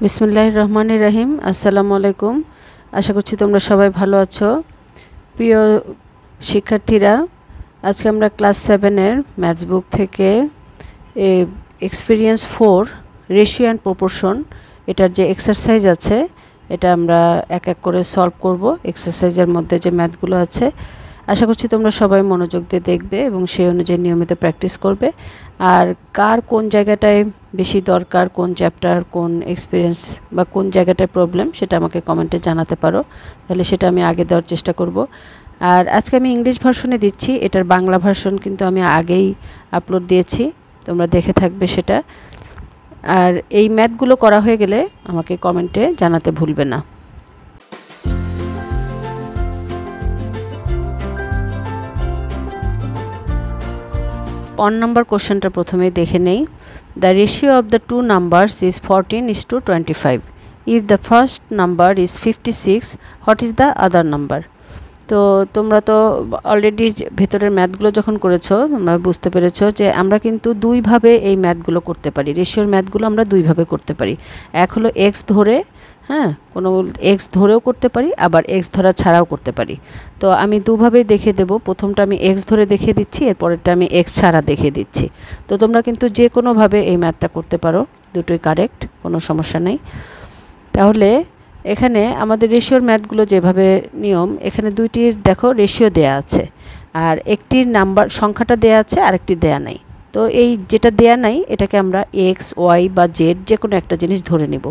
বিসমিল্লাহির রহমানির রহিম। আসসালামু আলাইকুম। আশা করছি তোমরা সবাই ভালো আছো। প্রিয় শিক্ষার্থীরা, আজকে আমরা ক্লাস 7-এর ম্যাথস বুক থেকে এক্সপিরিয়েন্স 4 রেশিও অ্যান্ড প্রপোর্শন এটার যে এক্সারসাইজ আছে এটা আমরা এক এক করে সলভ করব। এক্সারসাইজের মধ্যে যে ম্যাথগুলো আছে আশা করছি তোমরা সবাই মনোযোগ দিয়ে দেখবে এবং সেই অনুযায়ী নিয়মিত প্র্যাকটিস করবে। আর কার কোন জায়গাটায় বেশি দরকার, কোন চ্যাপ্টার, কোন এক্সপিরিয়েন্স বা কোন জায়গাটায় প্রবলেম সেটা আমাকে কমেন্টে জানাতে পারো, তাহলে সেটা আমি আগে দেওয়ার চেষ্টা করব। আর আজকে আমি ইংলিশ ভার্সনে দিচ্ছি, এটার বাংলা ভার্সন কিন্তু আমি আগেই আপলোড দিয়েছি, তোমরা দেখে থাকবে সেটা। আর এই ম্যাথগুলো করা হয়ে গেলে আমাকে কমেন্টে জানাতে ভুলবে না। অন নাম্বার কোশ্চেনটা প্রথমেই দেখে নেই। The ratio of the two numbers is 14:25. If the first number is 56, what is the other number? তো তোমরা তো অলরেডি ভেতরের ম্যাথগুলো যখন করেছো তোমরা বুঝতে পেরেছো যে আমরা কিন্তু দুইভাবে এই ম্যাথগুলো করতে পারি। রেশিওর ম্যাথগুলো আমরা দুইভাবে করতে পারি। এক হলো এক্স ধরে, কোনো এক্স ধরেও করতে পারি, আবার এক্স ধরা ছাড়াও করতে পারি। তো আমি দুভাবেই দেখিয়ে দেবো। প্রথমটা আমি এক্স ধরে দেখিয়ে দিচ্ছি, এরপরেরটা আমি এক্স ছাড়া দেখিয়ে দিচ্ছি। তো তোমরা কিন্তু যে কোনোভাবে এই ম্যাথটা করতে পারো, দুটোই কারেক্ট, কোনো সমস্যা নেই। তাহলে এখানে আমাদের রেশিওর ম্যাথগুলো যেভাবে নিয়ম, এখানে দুইটির দেখো রেশিও দেয়া আছে, আর একটির নাম্বার সংখ্যাটা দেয়া আছে, আরেকটি দেয়া নাই। তো এই যেটা দেয়া নাই এটাকে আমরা এক্স, ওয়াই বা জেড যে কোনো একটা জিনিস ধরে নিব,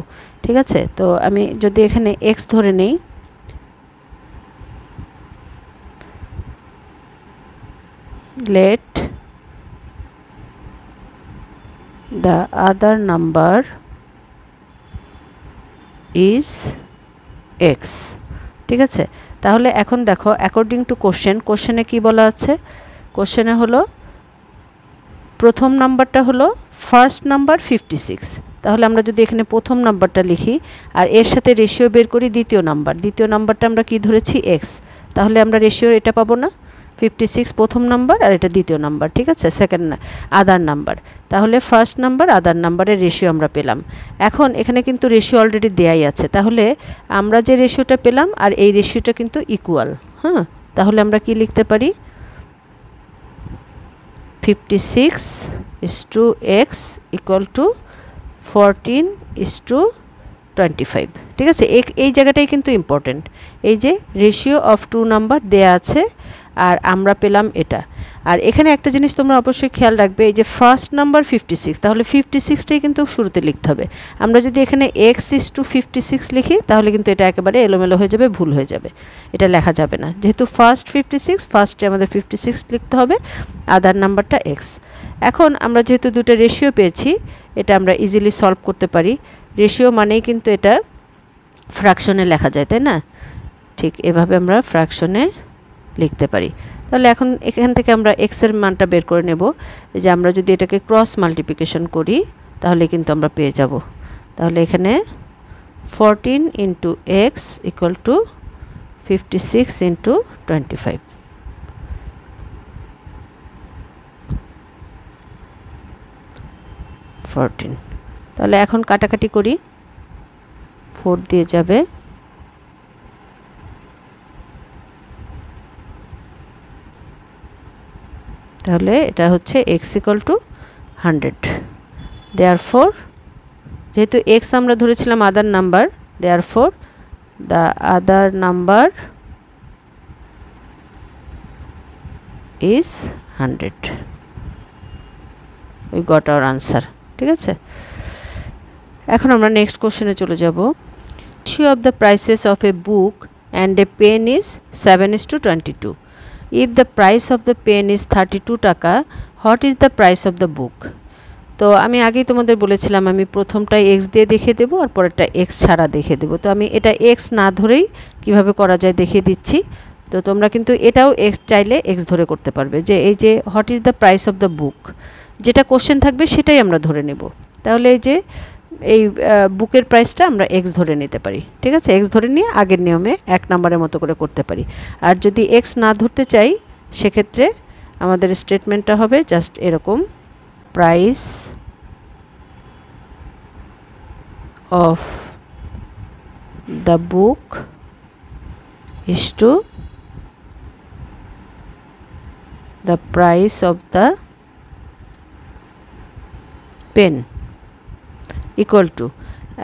ঠিক আছে? তো আমি যদি এখানে এক্স ধরে নেই, let the other number is x, ঠিক আছে? তাহলে এখন দেখো অ্যাকর্ডিং টু কোশ্চেনে কি বলা আছে? কোশ্চেনে হলো প্রথম নাম্বারটা হলো ফার্স্ট নাম্বার 56। তাহলে আমরা যদি এখানে প্রথম নাম্বারটা লিখি আর এর সাথে রেশিও বের করি দ্বিতীয় নাম্বারটা আমরা কি ধরেছি? এক্স। তাহলে আমরা রেশিও এটা পাবো না? 56 প্রথম নাম্বার আর এটা দ্বিতীয় নাম্বার, ঠিক আছে? সেকেন্ড আদার নাম্বার। তাহলে ফার্স্ট নাম্বার আদার নাম্বারের রেশিও আমরা পেলাম। এখন এখানে কিন্তু রেশিও অলরেডি দেয়াই আছে, তাহলে আমরা যে রেশিওটা পেলাম আর এই রেশিওটা কিন্তু ইকুয়াল। তাহলে আমরা কি লিখতে পারি? 56:x equal to 14:25, ঠিক আছে? এই জায়গাটাই কিন্তু ইম্পর্টেন্ট। এই যে রেশিও অফ টু নাম্বার দেয়া আছে আর আমরা পেলাম এটা। আর এখানে একটা জিনিস তোমরা অবশ্যই খেয়াল রাখবে, এই যে ফার্স্ট নাম্বার 56, তাহলে 56টাই কিন্তু শুরুতে লিখতে হবে। আমরা যদি এখানে x:56 লিখি তাহলে কিন্তু এটা একেবারে এলোমেলো হয়ে যাবে, ভুল হয়ে যাবে, এটা লেখা যাবে না। যেহেতু ফার্স্ট 56, ফার্স্টে আমাদের 56 লিখতে হবে, আদার নাম্বারটা এক্স। এখন আমরা যেহেতু দুটো রেশিও পেয়েছি, এটা আমরা ইজিলি সলভ করতে পারি। রেশিও মানেই কিন্তু এটা ফ্র্যাকশনে লেখা যায়, তাই না? ঠিক এভাবে আমরা ফ্র্যাকশনে লিখতে পারি। তাহলে এখন এখান থেকে আমরা এক্সের মানটা বের করে নেব। যে আমরা যদি এটাকে ক্রস মাল্টিপ্লিকেশন করি তাহলে কিন্তু আমরা পেয়ে যাব। তাহলে এখানে 14 × x = 56 × 25। তাহলে এখন কাটাকাটি করি, 4 দিয়ে যাবে, তাহলে এটা হচ্ছে x = 100। দেয়ারফর যেহেতু x আমরা ধরেছিলাম other number, therefore the other number is 100। We got our answer, ঠিক আছে? এখন আমরা নেক্সট কোশ্চেনে চলে যাব। Ratio of the prices of a book and a pen is 7:22. If the price of the pen is 32 টাকা, what is the price of the book? তো আমি আগেই তোমাদের বলেছিলাম আমি প্রথমটাই এক্স দিয়ে দেখিয়ে দেবো আর পরেরটা এক্স ছাড়া দেখিয়ে দেবো। তো আমি এটা এক্স না ধরেই কিভাবে করা যায় দেখিয়ে দিচ্ছি। তো তোমরা কিন্তু এটাও এক্স চাইলে এক্স ধরে করতে পারবে। যে এই যে what is the price of the book, যেটা কোশ্চেন থাকবে সেটাই আমরা ধরে নেব। তাহলে এই যে এই বুকের প্রাইসটা আমরা এক্স ধরে নিতে পারি, ঠিক আছে? এক্স ধরে নিয়ে আগের নিয়মে 1 নাম্বারের মতো করে করতে পারি। আর যদি এক্স না ধরতে চাই সেক্ষেত্রে আমাদের স্টেটমেন্টটা হবে জাস্ট এরকম, price of the book is to the price of the pen equal to,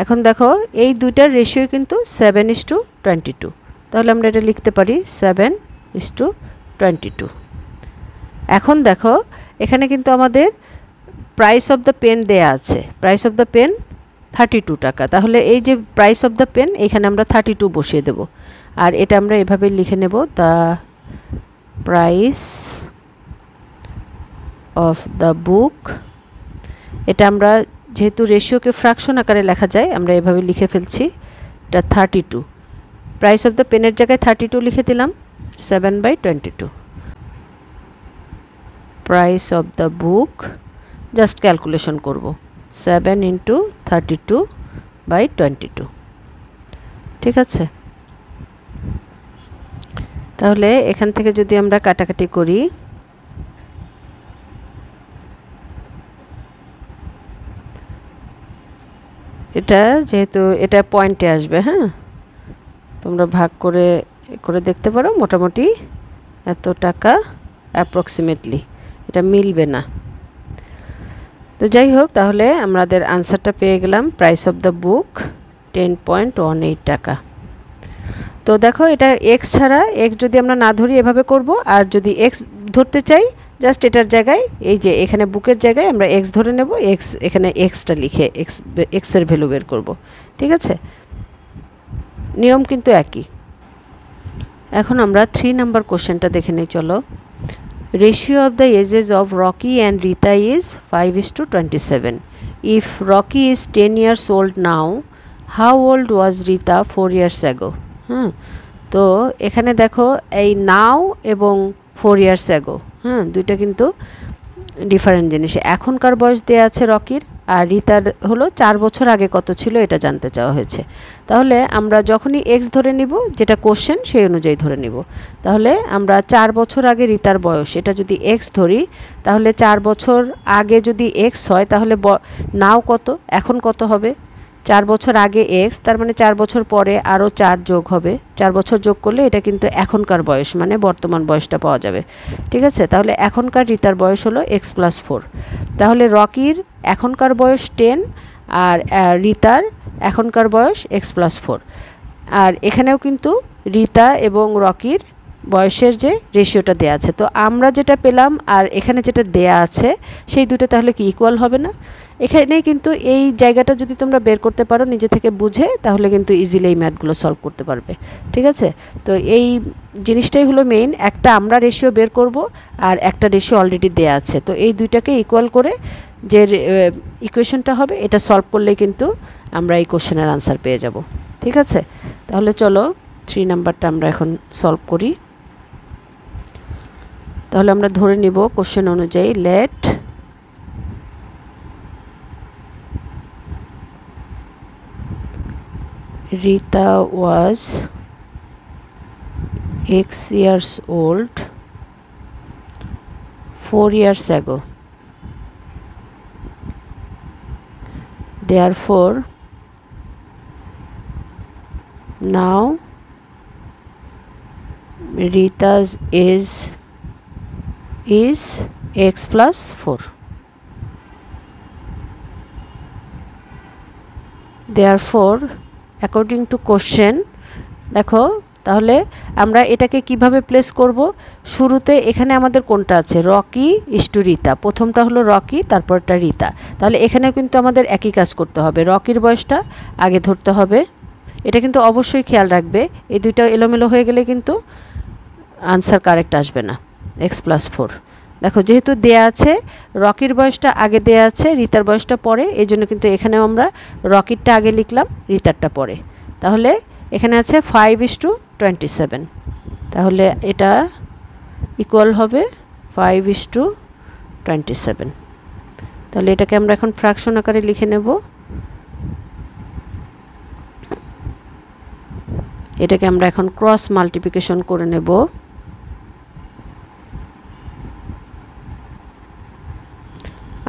এখন দেখো এই দুইটার রেশিও কিন্তু 7:22, তাহলে আমরা এটা লিখতে পারি 7:22। এখন দেখো এখানে কিন্তু আমাদের প্রাইস অফ দ্য পেন দেয়া আছে, প্রাইস অফ দ্য পেন 32 টাকা, তাহলে এই যে প্রাইস অফ দ্য পেন এখানে আমরা 32 বসিয়ে দেব, আর এটা আমরা এভাবে লিখে নেব the price of the book. এটা আমরা যেহেতু রেশিওকে ফ্র্যাকশন আকারে লেখা যায় আমরা এভাবে লিখে ফেলছি, এটা 32, প্রাইস অফ দ্য পেনের জায়গায় 32 লিখে দিলাম, 7/22। Price of the book just calculation করব, 7 × 32/22, ঠিক আছে। তাহলে এখান থেকে যদি আমরা কাটাকাটি করি, এটা যেহেতু এটা পয়েন্টে আসবে, হ্যাঁ তোমরা ভাগ করে করে দেখতে পারো, মোটামুটি এত টাকা অ্যাপ্রক্সিমেটলি, এটা মিলবে না। তো যাই হোক, তাহলে আমাদের আনসারটা পেয়ে গেলাম, প্রাইস অফ দ্য বুক 10.18 টাকা। তো দেখো এটা এক্স ছাড়া, এক্স যদি আমরা না ধরি এভাবে করব, আর যদি এক্স ধরতে চাই জাস্ট এটার জায়গায় এই যে এখানে বুকের জায়গায় আমরা এক্স ধরে নেব, এক্স এখানে এক্সটা লিখে এক্সের ভ্যালু বের করব, ঠিক আছে, নিয়ম কিন্তু একই। এখন আমরা 3 নাম্বার কোশ্চেনটা দেখে নিই, চলো। Ratio of the ages of Rocky and Rita is 5:27। If Rocky is 10 years old now, how old was Rita 4 years ago? হ্যাঁ, তো এখানে দেখো এই নাও এবং 4 years ago, হ্যাঁ দুইটা কিন্তু ডিফারেন্ট জিনিস। এখনকার বয়স দেওয়া আছে রকির, আর রিতার হলো 4 বছর আগে কত ছিল এটা জানতে চাওয়া হয়েছে। তাহলে আমরা যখনই এক্স ধরে নিব, যেটা কোশ্চেন সেই অনুযায়ী ধরে নিব। তাহলে আমরা 4 বছর আগে রিতার বয়স, এটা যদি এক্স ধরি, তাহলে 4 বছর আগে যদি এক্স হয়, তাহলে নাও কত, এখন কত হবে, 4 বছর আগে এক্স, তার মানে 4 বছর পরে আরও 4 যোগ হবে, 4 বছর যোগ করলে এটা কিন্তু এখনকার বয়স, মানে বর্তমান বয়সটা পাওয়া যাবে, ঠিক আছে। তাহলে এখনকার রিতার বয়স হলো x+4, তাহলে রকির এখনকার বয়স 10 আর রিতার এখনকার বয়স x+4। আর এখানেও কিন্তু রিতা এবং রকির বয়সের যে রেশিওটা দেয়া আছে, তো আমরা যেটা পেলাম আর এখানে যেটা দেয়া আছে সেই দুটো তাহলে কি ইকুয়াল হবে না? এখানে কিন্তু এই জায়গাটা যদি তোমরা বের করতে পারো নিজে থেকে বুঝে, তাহলে কিন্তু ইজিলি এই ম্যাথগুলো সলভ করতে পারবে, ঠিক আছে। তো এই জিনিসটাই হলো মেইন, একটা আমরা রেশিও বের করব আর একটা রেশিও অলরেডি দেয়া আছে, তো এই দুইটাকে ইকুয়াল করে যে ইকুয়েশনটা হবে এটা সলভ করলেই কিন্তু আমরা এই কোশ্চেনের আনসার পেয়ে যাব, ঠিক আছে। তাহলে চলো 3 নাম্বারটা আমরা এখন সলভ করি। তাহলে আমরা ধরে নিব কোশ্চেন অনুযায়ী, late Rita was X years old 4 years ago. Therefore, now Rita's age is x+4. Therefore, according to question, দেখো তাহলে আমরা এটাকে কিভাবে প্লেস করব, শুরুতে এখানে আমাদের কোনটা আছে, রকি ইস্টু রিতা, প্রথমটা হলো রকি তারপরটা রিতা, তাহলে এখানেও কিন্তু আমাদের একই কাজ করতে হবে, রকির বয়সটা আগে ধরতে হবে, এটা কিন্তু অবশ্যই খেয়াল রাখবে, এই দুইটা এলোমেলো হয়ে গেলে কিন্তু আনসার কারেক্ট আসবে না, x+4। দেখো যেহেতু দেয়া আছে রকির বয়সটা আগে দেয়া আছে, রিতার বয়সটা পরে, এই জন্য কিন্তু এখানেও আমরা রকিরটা আগে লিখলাম, রিতারটা পরে, তাহলে এখানে আছে 5:27, তাহলে এটা ইকুয়াল হবে 5:27। তাহলে এটাকে আমরা এখন ফ্র্যাকশন আকারে লিখে নেব, এটাকে আমরা এখন ক্রস মাল্টিপ্লিকেশন করে নেব,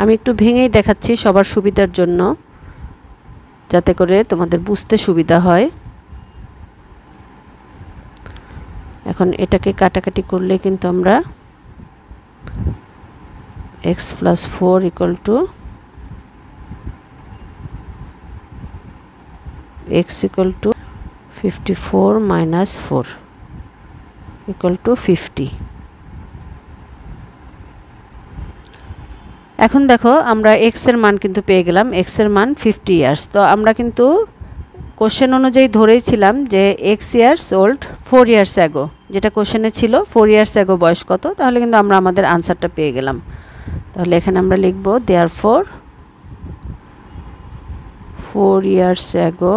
আমি একটু ভেঙেই দেখাচ্ছি সবার সুবিধার জন্য। যাতে করে তোমাদের বুঝতে সুবিধা হয়। এখন এটাকে কাটাকাটি করলে কিন্তু আমরা x + 4 = x = 54 - 4 = 50। এখন দেখো আমরা x এর মান কিন্তু পেয়ে গেলাম, x এর মান 50 ইয়ার্স। তো আমরা কিন্তু কোশ্চেন অনুযায়ী ধরেছিলাম যে x years old 4 years ago, যেটা কোশ্চেনে ছিল 4 years ago বয়স কত, তাহলে কিন্তু আমরা আমাদের আনসারটা পেয়ে গেলাম। তাহলে এখানে আমরা লিখব therefore 4 years ago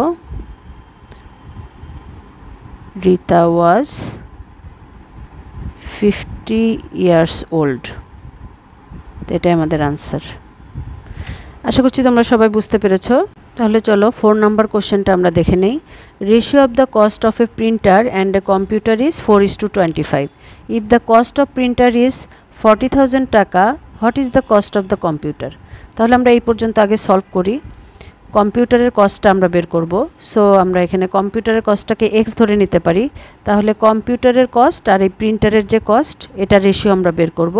Rita was 50 years old। এটাই আমাদের আনসার। আশা করছি তোমরা সবাই বুঝতে পেরেছো। তাহলে চলো 4 নাম্বার কোশ্চেনটা আমরা দেখে নেই। Ratio of the cost of A printer and a computer is 4:25। If the cost of printer is 40,000 টাকা, what is the cost of the computer? তাহলে আমরা এই পর্যন্ত আগে সলভ করি। কম্পিউটারের কস্টটা আমরা বের করব। সো আমরা এখানে কম্পিউটারের কস্টটাকে x ধরে নিতে পারি। তাহলে কম্পিউটারের কস্ট আর এই প্রিন্টারের যে কস্ট, এটা রেশিও আমরা বের করব।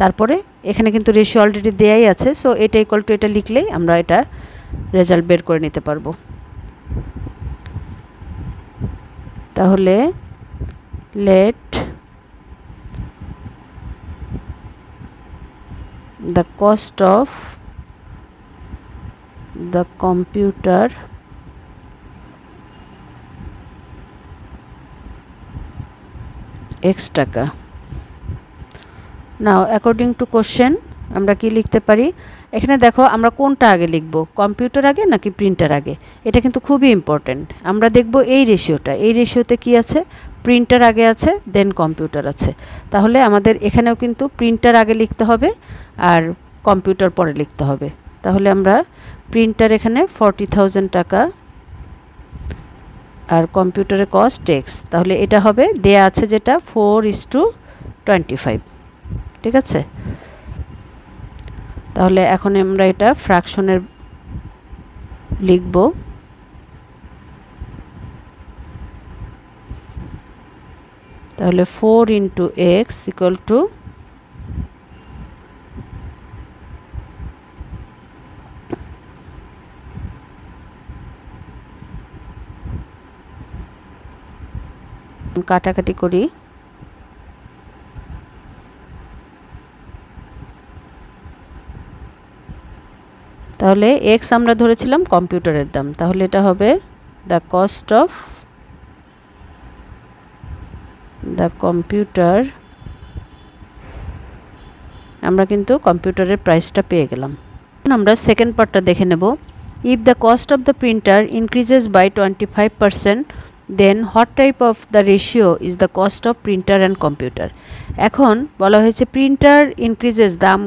তারপরে এখানে কিন্তু রেশিও অলরেডি দেয়াই আছে, সো এটা ইকুয়াল টু এটা লিখলেই আমরা এটা রেজাল্ট বের করে নিতে পারবো। তাহলে let the cost of the computer x টাকা। নাও অ্যাকর্ডিং টু কোশ্চেন আমরা কি লিখতে পারি? এখানে দেখো আমরা কোনটা আগে লিখব, কম্পিউটার আগে নাকি প্রিন্টার আগে, এটা কিন্তু খুবই ইম্পর্টেন্ট। আমরা দেখব এই রেশিওটা, এই রেশিওতে কি আছে, প্রিন্টার আগে আছে দেন কম্পিউটার আছে। তাহলে আমাদের এখানেও কিন্তু প্রিন্টার আগে লিখতে হবে আর কম্পিউটার পরে লিখতে হবে। তাহলে আমরা প্রিন্টার এখানে 40,000 টাকা আর কম্পিউটারের কস্ট x, তাহলে এটা হবে দেয়া আছে যেটা 4:25। ঠিক আছে, তাহলে এখন আমরা এটা ফ্র্যাকশনের লিখব। তাহলে 4 × x = কাটাকাটি করি। তাহলে x আমরা ধরেছিলাম কম্পিউটারের দাম, তাহলে এটা হবে the cost of the computer. আমরা কিন্তু কম্পিউটারের প্রাইসটা পেয়ে গেলাম। আমরা সেকেন্ড পার্টটা দেখে নেব। If the cost of the printer increases by 25%, then what type of the ratio is the cost of printer and computer. এখন বলা হয়েছে প্রিন্টার ইনক্রিজেস, দাম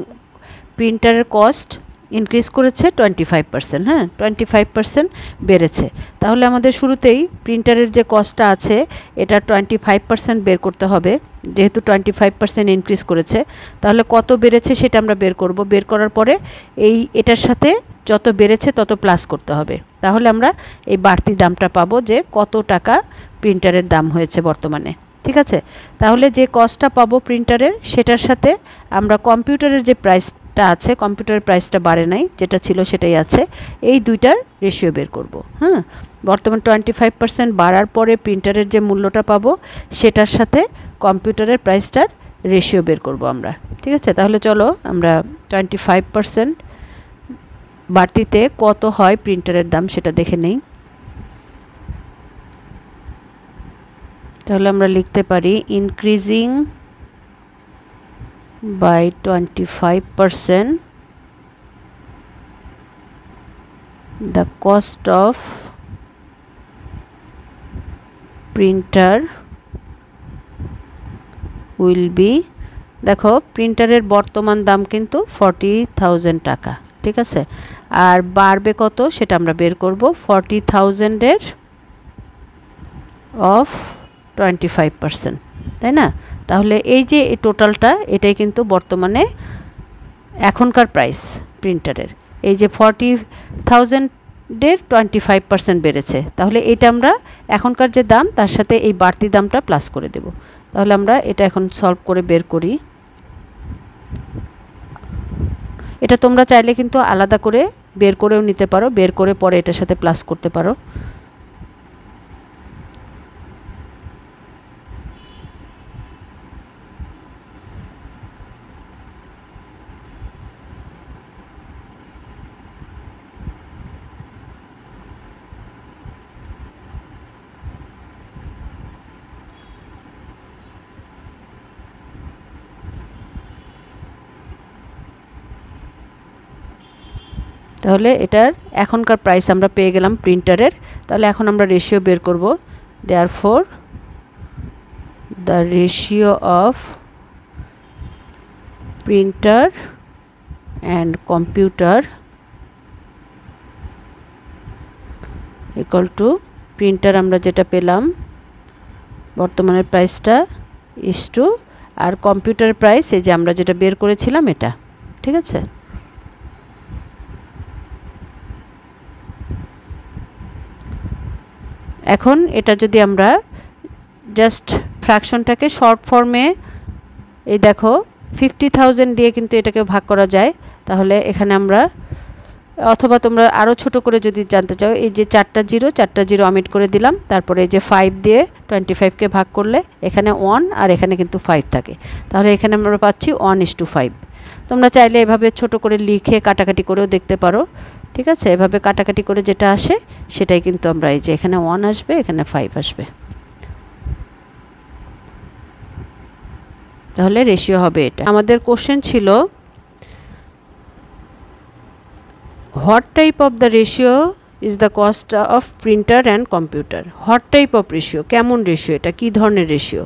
প্রিন্টারের কস্ট ইনক্রিজ করেছে 25%, হ্যাঁ 25% বেড়েছে। তাহলে আমাদের শুরুতেই প্রিন্টারের যে কস্টটা আছে এটা 25% বের করতে হবে, যেহেতু 25% ইনক্রিজ করেছে। তাহলে কত বেড়েছে সেটা আমরা বের করব। বের করার পরে এটার সাথে যত বেড়েছে তত প্লাস করতে হবে। তাহলে আমরা এই বাড়তি দামটা পাবো যে কত টাকা প্রিন্টারের দাম হয়েছে বর্তমানে। ঠিক আছে, তাহলে যে কস্টটা পাবো প্রিন্টারের সেটার সাথে আমরা কম্পিউটারের যে প্রাইসটা আছে, কম্পিউটারের প্রাইসটা বাড়ে নাই, যেটা ছিল সেটাই আছে, এই দুইটার রেশিও বের করব। হ্যাঁ, বর্তমান 25% বাড়ার পরে প্রিন্টারের যে মূল্যটা পাবো সেটার সাথে কম্পিউটারের প্রাইসটার রেশিও বের করব আমরা। ঠিক আছে, তাহলে চলো আমরা 25% বাড়তিতে কত হয় প্রিন্টারের দাম সেটা দেখে নেই। তাহলে আমরা লিখতে পারি increasing by 25% the cost of printer will be, দেখো প্রিন্টারের বর্তমান দাম কিন্তু 40,000 টাকা। ঠিক আছে, আর বাড়বে কত সেটা আমরা বের করব। 40,000 এর অফ 25%, তাই না? তাহলে এই যে টোটালটা এটাই কিন্তু বর্তমানে এখনকার প্রাইস প্রিন্টারের। এই যে 40,000 ফ্রেন্ডের 25% বেড়েছে, তাহলে এটা আমরা এখনকার যে দাম তার সাথে এই বাড়তি দামটা প্লাস করে দেব। তাহলে আমরা এটা এখন সলভ করে বের করি। এটা তোমরা চাইলে কিন্তু আলাদা করে বের করেও নিতে পারো, বের করে পরে এটার সাথে প্লাস করতে পারো। তাহলে এটার এখনকার প্রাইস আমরা পেয়ে গেলাম প্রিন্টারের। তাহলে এখন আমরা রেশিও বের করব। Therefore the ratio of printer and computer equal to printer আমরা যেটা পেলাম বর্তমানের প্রাইসটা ইস টু আর কম্পিউটারের প্রাইস এই যে আমরা যেটা বের করেছিলাম এটা। ঠিক আছে, এখন এটা যদি আমরা জাস্ট ফ্র্যাকশনটাকে শর্ট ফর্মে এই দেখো 50,000 দিয়ে কিন্তু এটাকে ভাগ করা যায়। তাহলে এখানে আমরা অথবা তোমরা আরও ছোট করে যদি জানতে চাও এই যে চারটা জিরো অমিট করে দিলাম, তারপরে এই যে 5 দিয়ে 25কে ভাগ করলে এখানে 1 আর এখানে কিন্তু 5 থাকে, তাহলে এখানে আমরা পাচ্ছি 1:5। তোমরা চাইলে এভাবে ছোট করে লিখে কাটাকাটি করেও দেখতে পারো। ঠিক আছে, এভাবে কাটাকাটি করে যেটা আসে সেটাই কিন্তু আমরা এই যে এখানে 1 আসবে, এখানে 5 আসবে, তাহলে রেশিও হবে এটা। আমাদের কোশ্চেন ছিল what type of the ratio is the cost of printer and computer. What type of ratio, কেমন রেশিও, এটা কী ধরনের রেশিও।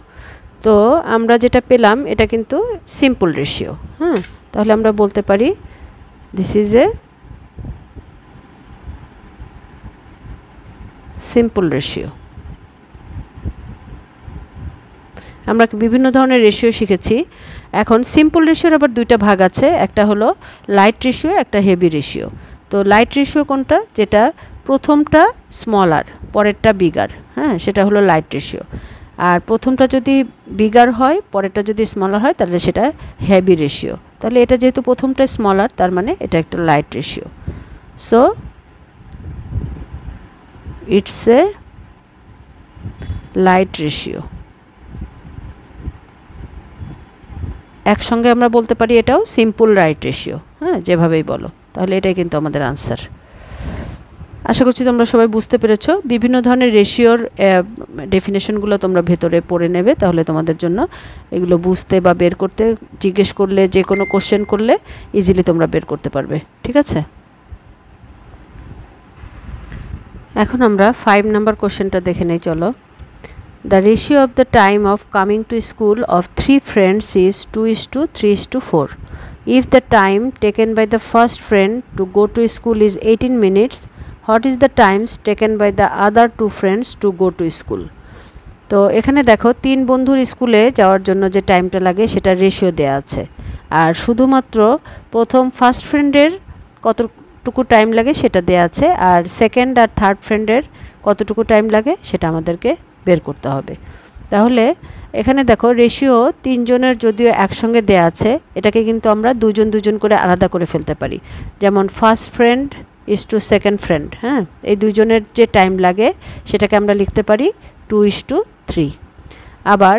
তো আমরা যেটা পেলাম এটা কিন্তু সিম্পল রেশিও। হ্যাঁ, তাহলে আমরা বলতে পারি this is a simple ratio. আমরা বিভিন্ন ধরনের রেশিও শিখেছি। এখন সিম্পল রেশিওর আবার দুইটা ভাগ আছে, একটা হলো লাইট রেশিও, একটা হেভি রেশিও। তো লাইট রেশিও কোনটা, যেটা প্রথমটা স্মলার পরেরটা বিগার, হ্যাঁ সেটা হলো লাইট রেশিও। আর প্রথমটা যদি বিগার হয় পরেরটা যদি স্মলার হয় তাহলে সেটা হেভি রেশিও। তাহলে এটা যেহেতু প্রথমটা স্মলার তার মানে এটা একটা light ratio. So it's a light ratio. একসঙ্গে আমরা বলতে পারি এটাও সিম্পল লাইট রেশিও। হ্যাঁ, যেভাবেই বলো, তাহলে এটাই কিন্তু আমাদের আনসার। আশা করছি তোমরা সবাই বুঝতে পেরেছো। বিভিন্ন ধরনের রেশিওর ডেফিনেশনগুলো তোমরা ভেতরে পড়ে নেবে, তাহলে তোমাদের জন্য এগুলো বুঝতে বা বের করতে জিজ্ঞেস করলে, যে কোনো কোশ্চেন করলে ইজিলি তোমরা বের করতে পারবে। ঠিক আছে, এখন আমরা 5 নাম্বার কোশ্চেনটা দেখে নেই, চলো। The ratio of the time of coming to school of 3 friends is 2:3:4. If the time taken by the first friend to go to school is 18 minutes, what is the times taken by the other 2 friends to go to school? তো এখানে দেখো 3 বন্ধুর স্কুলে যাওয়ার জন্য যে টাইমটা লাগে সেটা রেশিও দেওয়া আছে, আর শুধুমাত্র প্রথম ফার্স্ট ফ্রেন্ডের কতটুকু টাইম লাগে সেটা দেওয়া আছে, আর সেকেন্ড আর থার্ড ফ্রেন্ডের কতটুকু টাইম লাগে সেটা আমাদেরকে বের করতে হবে। তাহলে এখানে দেখো রেশিও 3 জনের যদিও একসঙ্গে দেয়া আছে, এটাকে কিন্তু আমরা দুজন করে আলাদা করে ফেলতে পারি। যেমন first friend is to second friend, হ্যাঁ এই দুজনের যে টাইম লাগে সেটাকে আমরা লিখতে পারি 2:3। আবার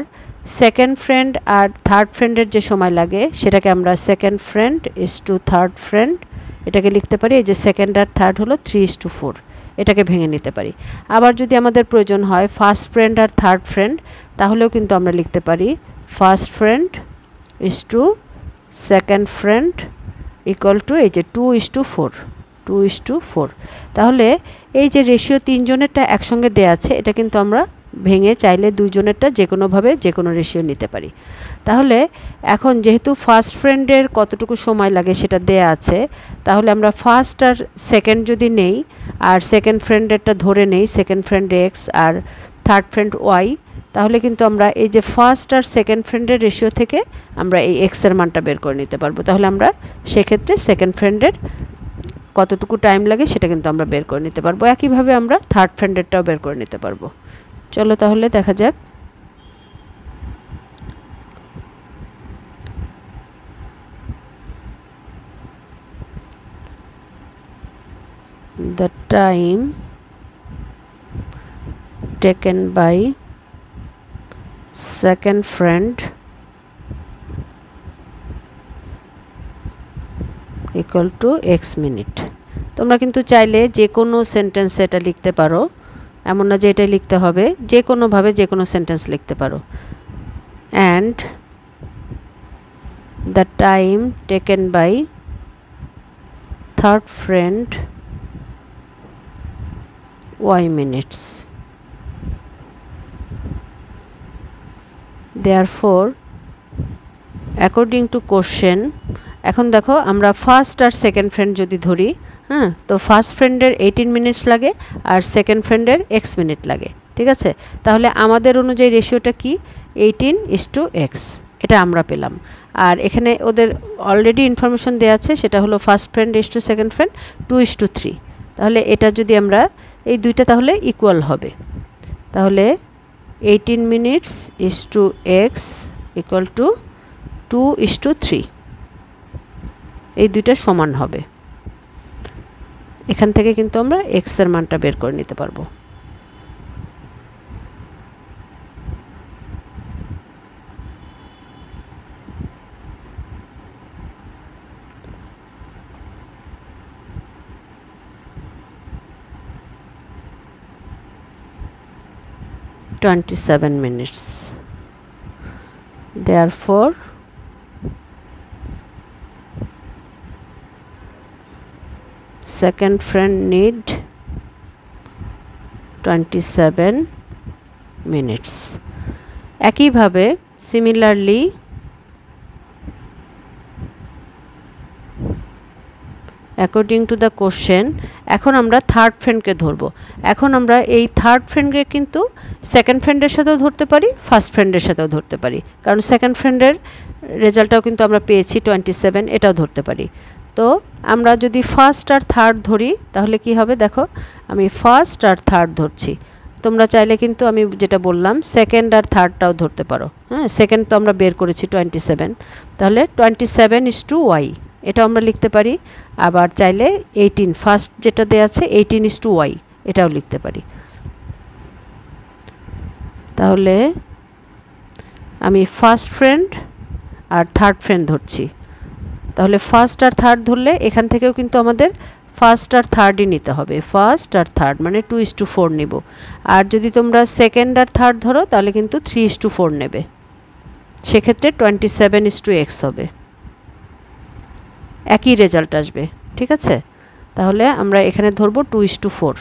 সেকেন্ড ফ্রেন্ড আর থার্ড ফ্রেন্ডের যে সময় লাগে সেটাকে আমরা second friend is to third friend, এটাকে লিখতে পারি এই যে সেকেন্ড আর থার্ড হলো 3:4, এটাকে ভেঙে নিতে পারি। আবার যদি আমাদের প্রয়োজন হয় ফার্স্ট ফ্রেন্ড আর থার্ড ফ্রেন্ড, তাহলেও কিন্তু আমরা লিখতে পারি first friend is to second friend equal to এই যে 2:4। তাহলে এই যে রেশিও 3 জনেরটা একসঙ্গে দেওয়া আছে, এটা কিন্তু আমরা ভেঙে চাইলে 2 জনেরটা যে কোনোভাবে যে কোনো রেশিও নিতে পারি। তাহলে এখন যেহেতু ফার্স্ট ফ্রেন্ডের কতটুকু সময় লাগে সেটা দেয়া আছে, তাহলে আমরা ফার্স্ট আর সেকেন্ড যদি নেই আর সেকেন্ড ফ্রেন্ডেরটা ধরে নেই, সেকেন্ড ফ্রেন্ড এক্স আর থার্ড ফ্রেন্ড ওয়াই, তাহলে কিন্তু আমরা এই যে ফার্স্ট আর সেকেন্ড ফ্রেন্ডের রেশিও থেকে আমরা এই এক্সের মানটা বের করে নিতে পারবো। তাহলে আমরা সেক্ষেত্রে সেকেন্ড ফ্রেন্ডের কতটুকু টাইম লাগে সেটা কিন্তু আমরা বের করে নিতে পারবো। একইভাবে আমরা থার্ড ফ্রেন্ডেরটাও বের করে নিতে পারবো। চলো তাহলে দেখা যাক। The time taken by second friend equal to x minute। তোমরা কিন্তু চাইলে যে কোনো সেন্টেন্স এটা লিখতে পারো, এমন না যে এটা লিখতে হবে, যে কোনোভাবে যে কোনো সেন্টেন্স লিখতে পারো। and the time taken by third friend y minutes। therefore according to question, এখন দেখো আমরা ফার্স্ট আর সেকেন্ড ফ্রেন্ড যদি ধরি, হ্যাঁ, তো ফার্স্ট ফ্রেন্ডের 18 মিনিটস লাগে আর সেকেন্ড ফ্রেন্ডের x মিনিট লাগে, ঠিক আছে। তাহলে আমাদের অনুযায়ী রেশিওটা কি, 18:x, এটা আমরা পেলাম। আর এখানে ওদের অলরেডি ইনফরমেশন দেওয়া আছে, সেটা হলো first friend is to second friend 2:3। তাহলে এটা যদি আমরা এই দুইটা তাহলে ইকুয়াল হবে, তাহলে 18 minutes is to x equal to 2:3, এই দুইটা সমান হবে। এখান থেকে কিন্তু আমরা x এর মানটা বের করে নিতে পারবো। (27 minutes). Therefore second friend need 27 minutes। একইভাবে similarly according to the question, এখন আমরা থার্ড ফ্রেন্ডকে ধরবো। এখন আমরা এই থার্ড ফ্রেন্ডকে কিন্তু সেকেন্ড ফ্রেন্ডের সাথেও ধরতে পারি, ফার্স্ট ফ্রেন্ডের সাথেও ধরতে পারি, কারণ সেকেন্ড ফ্রেন্ডের রেজাল্টটাও কিন্তু আমরা পেয়েছি 27, এটাও ধরতে পারি। তো আমরা যদি ফার্স্ট আর থার্ড ধরি তাহলে কি হবে, দেখো আমি ফার্স্ট আর থার্ড ধরছি, তোমরা চাইলে কিন্তু আমি যেটা বললাম সেকেন্ড আর থার্ডটাও ধরতে পারো। হ্যাঁ, সেকেন্ড তো আমরা বের করেছি 27, তাহলে 27:y এটা আমরা লিখতে পারি। আবার চাইলে 18, ফার্স্ট যেটা দেওয়া আছে 18:y এটাও লিখতে পারি। তাহলে আমি ফার্স্ট ফ্রেন্ড আর থার্ড ফ্রেন্ড ধরছি, তাহলে ফার্স্ট আর থার্ড ধরলে এখান থেকেও কিন্তু আমাদের ফার্স্ট আর থার্ডই নিতে হবে, ফার্স্ট আর থার্ড মানে 2:4 নেব। আর যদি তোমরা সেকেন্ড আর থার্ড ধরো তাহলে কিন্তু 3:4 নেবে, সেক্ষেত্রে 27:x হবে, একই রেজাল্ট আসবে, ঠিক আছে। তাহলে আমরা এখানে ধরবো 2:4।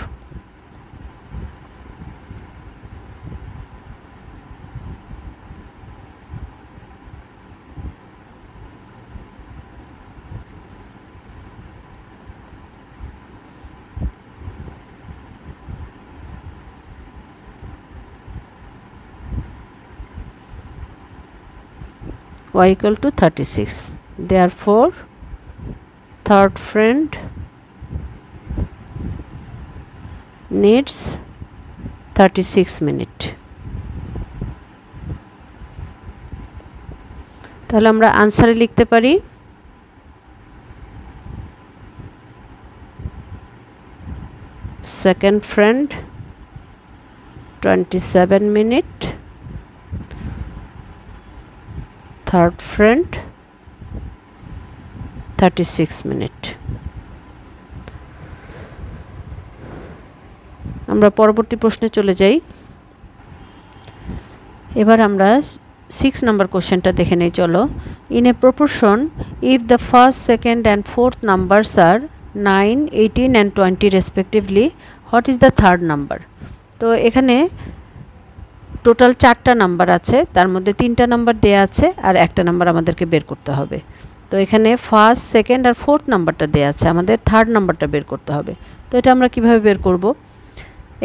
y equal to 36। Therefore third friend needs 36 minutes। তাহলে আমরা আনসারে লিখতে পারি second friend 27 minutes, third friend 36 minutes। আমরা পরবর্তী প্রশ্নে চলে যাই। এবার আমরা 6 নম্বর কোশ্চেনটা দেখে নেই, চলো। In a proportion if the first, second and fourth numbers are 9, 18 and 20 respectively, what is the third number? তো এখানে টোটাল 4টা নাম্বার আছে, তার মধ্যে 3টা নাম্বার দেয়া আছে আর একটা নাম্বার আমাদেরকে বের করতে হবে। তো এখানে ফার্স্ট, সেকেন্ড আর ফোর্থ নাম্বারটা দেয়া আছে, আমাদের থার্ড নাম্বারটা বের করতে হবে। তো এটা আমরা কিভাবে বের করব?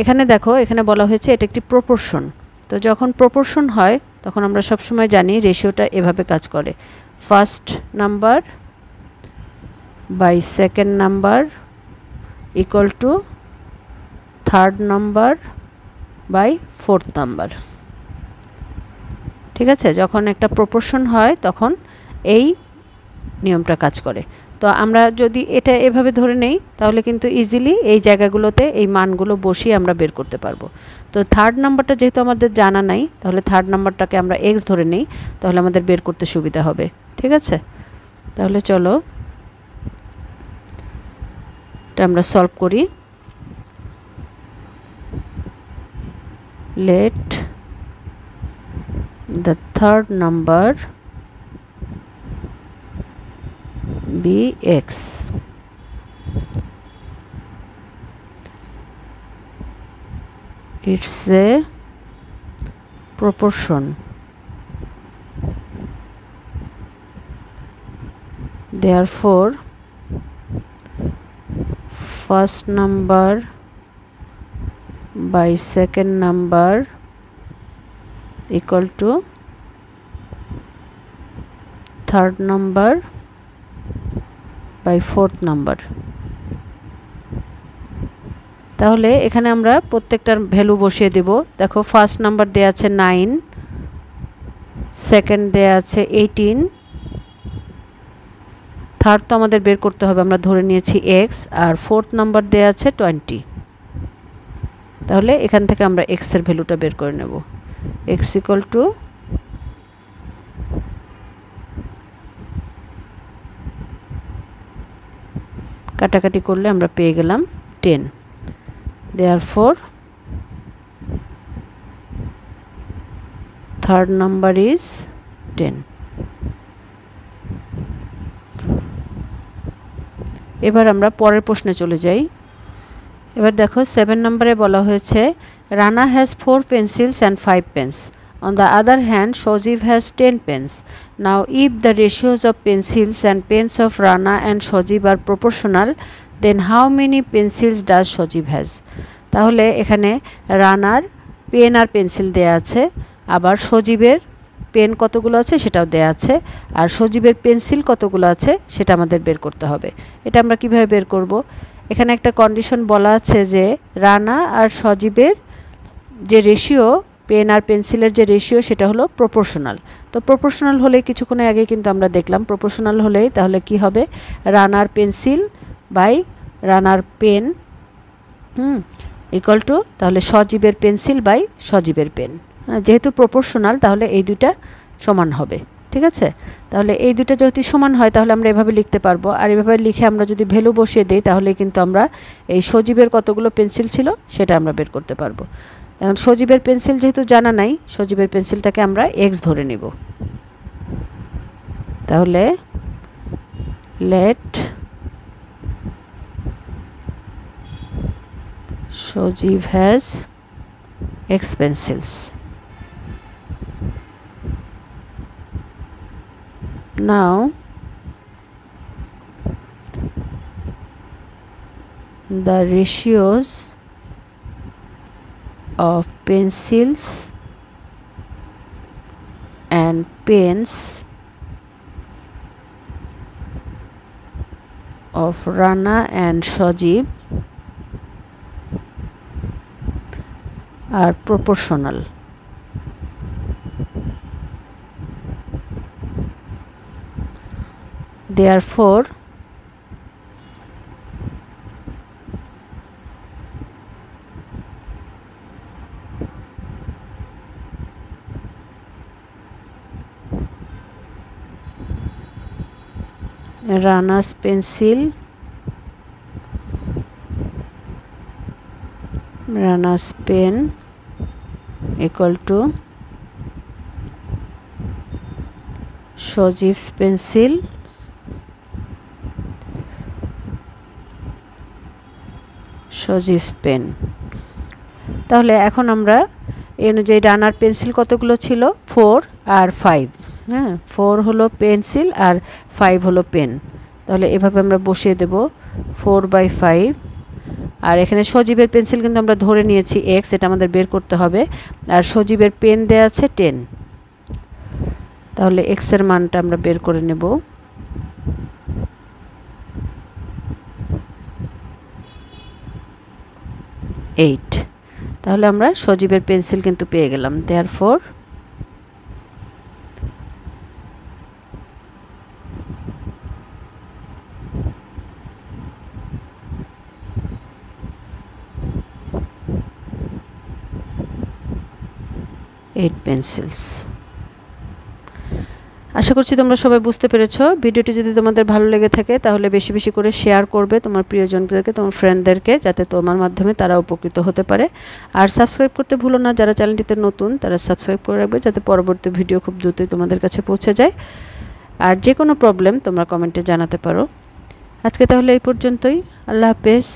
এখানে দেখো, এখানে বলা হয়েছে এটা একটি প্রপোর্শন। তো যখন প্রপোর্শন হয় তখন আমরা সবসময় জানি রেশিওটা এভাবে কাজ করে, first number by second number equal to third number by fourth number. ঠিক আছে, যখন একটা প্রপোর্শন হয় তখন এই নিয়মটা কাজ করে। তো আমরা যদি এটা এভাবে ধরে নেই তাহলে কিন্তু ইজিলি এই জায়গাগুলোতে এই মানগুলো বসিয়ে আমরা বের করতে পারবো। তো থার্ড নাম্বারটা যেহেতু আমাদের জানা নাই, তাহলে থার্ড নাম্বারটাকে আমরা এক্স ধরে নেই, তাহলে আমাদের বের করতে সুবিধা হবে। ঠিক আছে, তাহলে চলো এটা আমরা সলভ করি। Let the third number be x. It's a proportion. Therefore, first number by second number equal to third number by fourth number. তাহলে এখানে আমরা প্রত্যেকটার ভ্যালু বসিয়ে দেব। দেখো ফার্স্ট নাম্বার দেয়া আছে 9, সেকেন্ড দেয়া আছে 18, থার্ড তো আমাদের বের করতে হবে, আমরা ধরে নিয়েছি x, আর ফোর্থ নাম্বার দেয়া আছে 20। তাহলে এখান থেকে আমরা x এর ভ্যালুটা বের করে নেব। x equal to কাটাকাটি করলে আমরা পেয়ে গেলাম 10। Therefore, third number is 10. এবার আমরা পরের প্রশ্নে চলে যাই। এবার দেখো 7 নম্বরে বলা হয়েছে Rana has 4 pencils and 5 pens. On the other hand, Shojiv has 10 pens. Now, if the ratios of pencils and pens of Rana and Shojiv are proportional, then how many pencils does Shojiv has? তাহলে এখানে রানার pen আর pencil দেয়া আছে, আবার সজীবের pen কতগুলো আছে সেটাও দেয়া আছে, আর সজীবের পেন্সিল কতগুলো আছে সেটা আমাদের বের করতে হবে। এটা আমরা কিভাবে বের করব? এখানে একটা কন্ডিশন বলা আছে যে রানা আর সজীবের যে রেশিও, পেন আর পেন্সিলের যে রেশিও সেটা হলো প্রপোর্শনাল। তো প্রপোর্শনাল হলে কিছুক্ষণ আগে কিন্তু আমরা দেখলাম প্রপোর্শনাল হলেই তাহলে কি হবে, রানার পেন্সিল বাই রানার পেন ইকুয়াল টু তাহলে সজীবের পেন্সিল বাই সজীবের পেন। যেহেতু প্রপোর্শনাল তাহলে এই দুইটা সমান হবে। ঠিক আছে, তাহলে এই দুটো যদি সমান হয় তাহলে আমরা এভাবে লিখতে পারবো, আর এভাবে লিখে আমরা যদি ভ্যালু বসিয়ে দিই তাহলে কিন্তু আমরা এই সজীবের কতগুলো পেন্সিল ছিল সেটা আমরা বের করতে পারবো। এখন সজীবের পেন্সিল যেহেতু জানা নাই, সজীবের পেন্সিলটাকে আমরা এক্স ধরে নিব। তাহলে late Shojiv has X pencils. Now the ratios of pencils and pens of Rana and Shojiv are proportional. Therefore, Rana's pencil, Rana's pen equal to Shojiv's pencil Shojiv's pen. তাহলে এখন আমরা এই অনুযায়ী রানার পেন্সিল কতগুলো ছিল 4 আর 5, হ্যাঁ 4 হলো পেন্সিল আর 5 হলো পেন। তাহলে এভাবে আমরা বসিয়ে দেব 4/5, আর এখানে সজীবের পেন্সিল কিন্তু আমরা ধরে নিয়েছি x, এটা আমাদের বের করতে হবে, আর সজীবের পেন দেয়া আছে 10। তাহলে x এর মানটা আমরা বের করে নেব। 8 তাহলে আমরা সজীবের পেন্সিল কিন্তু পেয়ে গেলাম therefore eight pencils আশা করছি তোমরা সবাই বুঝতে পেরেছো ভিডিওটি যদি তোমাদের ভালো লেগে থাকে তাহলে বেশি বেশি করে শেয়ার করবে তোমার প্রিয়জনদেরকে তোমার ফ্রেন্ডদেরকে যাতে তোমার মাধ্যমে তারা উপকৃত হতে পারে আর সাবস্ক্রাইব করতে ভুলো না যারা চ্যানেলটিতে নতুন তারা সাবস্ক্রাইব করে রাখবে যাতে পরবর্তী ভিডিও খুব দ্রুতই তোমাদের কাছে পৌঁছে যায় আর যে কোনো প্রবলেম তোমরা কমেন্টে জানাতে পারো আজকে তাহলে এই পর্যন্তই আল্লাহ হাফেজ